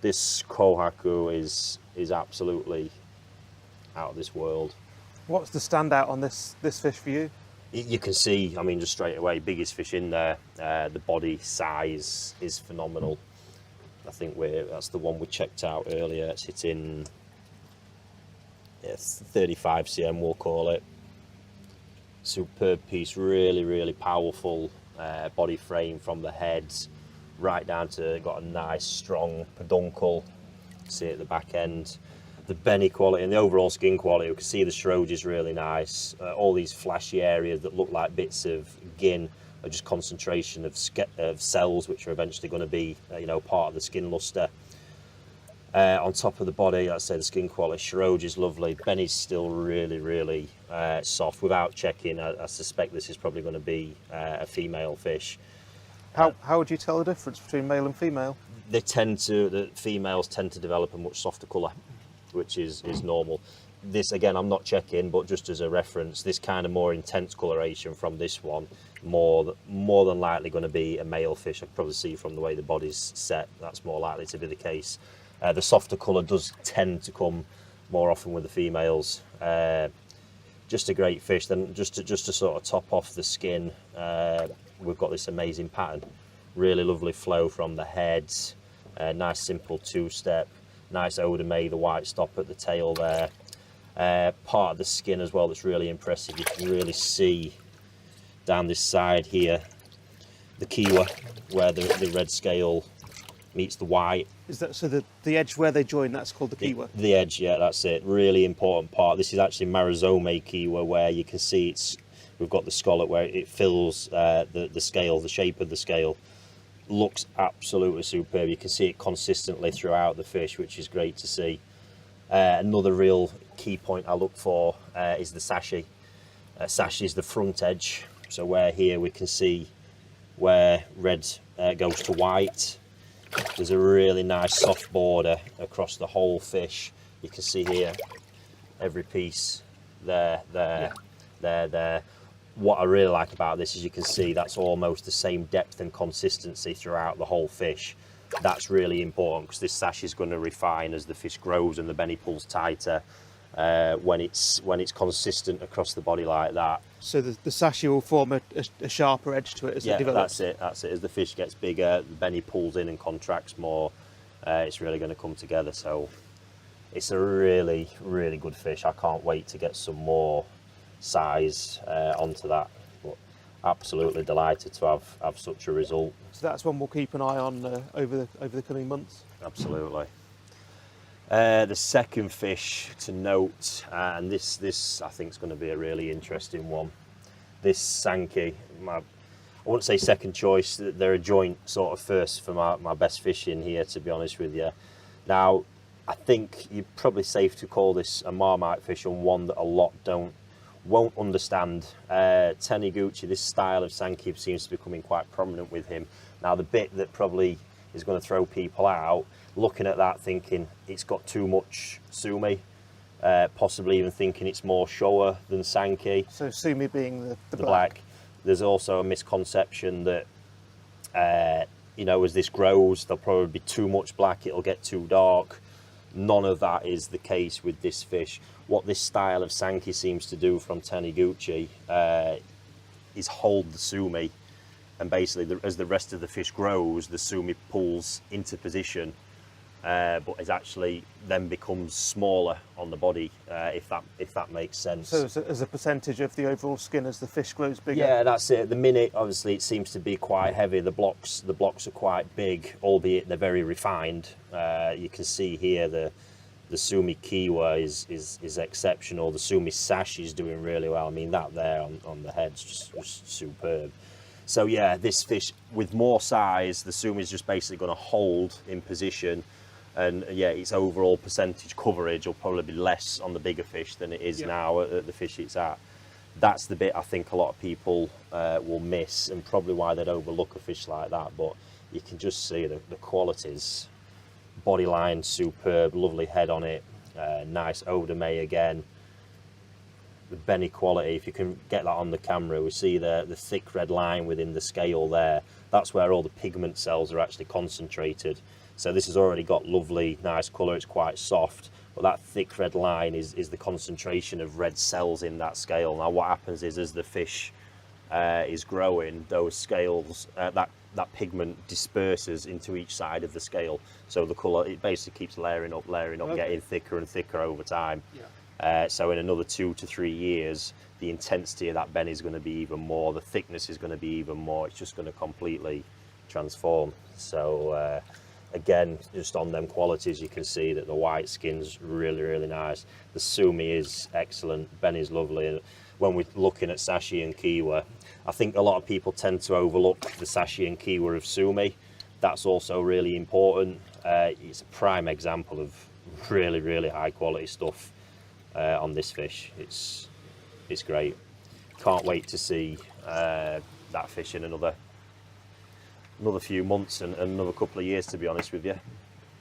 This Kohaku is absolutely out of this world. What's the standout on this fish for you? You can see, I mean, just straight away, biggest fish in there. The body size is phenomenal. I think that's the one we checked out earlier. It's hitting 35 cm, we'll call it. Superb piece, really, really powerful body frame from the head right down to, got a nice strong peduncle. See it at the back end. The benny quality and the overall skin quality, you can see the shroud is really nice. All these flashy areas that look like bits of gin are just concentration of cells, which are eventually going to be, part of the skin luster. On top of the body, I'd say the skin quality, shroud is lovely. Benny's still really, really soft. Without checking, I suspect this is probably going to be a female fish. How would you tell the difference between male and female? The females tend to develop a much softer colour, which is normal. This, again, I'm not checking, but just as a reference, this kind of more intense coloration from this one, more than likely going to be a male fish. I can probably see from the way the body's set, that's more likely to be the case. The softer colour does tend to come more often with the females. Just a great fish. Then just to sort of top off the skin, we've got this amazing pattern. Really lovely flow from the head. Nice simple two-step. Nice odame, the white stop at the tail there. Part of the skin as well that's really impressive. You can really see down this side here the kiwa, where the red scale meets the white. Is that so? The edge where they join, that's called the kiwa. The edge, yeah, that's it. Really important part. This is actually Marizome kiwa, where you can see we've got the scallop where it fills the scale, the shape of the scale. Looks absolutely superb. You can see it consistently throughout the fish, which is great to see. Another real key point I look for is the sashi. Sashi is the front edge, so where here we can see where red goes to white. There's a really nice soft border across the whole fish. You can see here every piece there. What I really like about this is you can see that's almost the same depth and consistency throughout the whole fish. That's really important because this sash is going to refine as the fish grows and the benny pulls tighter when it's consistent across the body like that. So the sashi will form a sharper edge to it as it develops? That's it. As the fish gets bigger, the benny pulls in and contracts more. It's really going to come together. So it's a really, really good fish. I can't wait to get some more size onto that. But absolutely delighted to have such a result. So that's one we'll keep an eye on over the coming months. Absolutely. The second fish to note, and this I think is going to be a really interesting one. This Sanke, I wouldn't say second choice. They're a joint sort of first for my best fish in here, to be honest with you. Now, I think you're probably safe to call this a Marmite fish, and one that a lot won't understand. Taniguchi, this style of Sanke seems to be becoming quite prominent with him. Now, the bit that probably is going to throw people out, looking at that thinking it's got too much sumi, possibly even thinking it's more Showa than Sanke. So sumi being the black. There's also a misconception that, as this grows, there'll probably be too much black, it'll get too dark. None of that is the case with this fish. What this style of Sanke seems to do from Taniguchi is hold the sumi, and basically as the rest of the fish grows, the sumi pulls into position, but it actually then becomes smaller on the body, if that makes sense. So as a percentage of the overall skin as the fish grows bigger? Yeah, that's it. At the minute, obviously, it seems to be quite heavy. The blocks are quite big, albeit they're very refined. You can see here the sumi kiwa is exceptional. The sumi sashi is doing really well. I mean, that there on the head's just superb. So yeah, this fish with more size, the sumi is just basically going to hold in position, and yeah, its overall percentage coverage will probably be less on the bigger fish than it is now at the fish it's at. That's the bit I think a lot of people will miss, and probably why they'd overlook a fish like that. But you can just see the qualities. Body line superb, lovely head on it, nice odame again. The benny quality, if you can get that on the camera, we see the thick red line within the scale there. That's where all the pigment cells are actually concentrated. So this has already got lovely, nice colour. It's quite soft, but that thick red line is the concentration of red cells in that scale. Now what happens is, as the fish is growing, those scales, that pigment disperses into each side of the scale. So the colour, it basically keeps layering up, Okay. getting thicker and thicker over time. Yeah. So in another 2 to 3 years, the intensity of that Ben is going to be even more, the thickness is going to be even more. It's just going to completely transform. So again, just on them qualities, you can see that the white skin's really, really nice. The sumi is excellent, Ben is lovely. When we're looking at sashi and kiwa, I think a lot of people tend to overlook the sashi and kiwa of sumi. That's also really important. It's a prime example of really, really high quality stuff on this fish. It's great. Can't wait to see that fish in another few months and another couple of years, to be honest with you.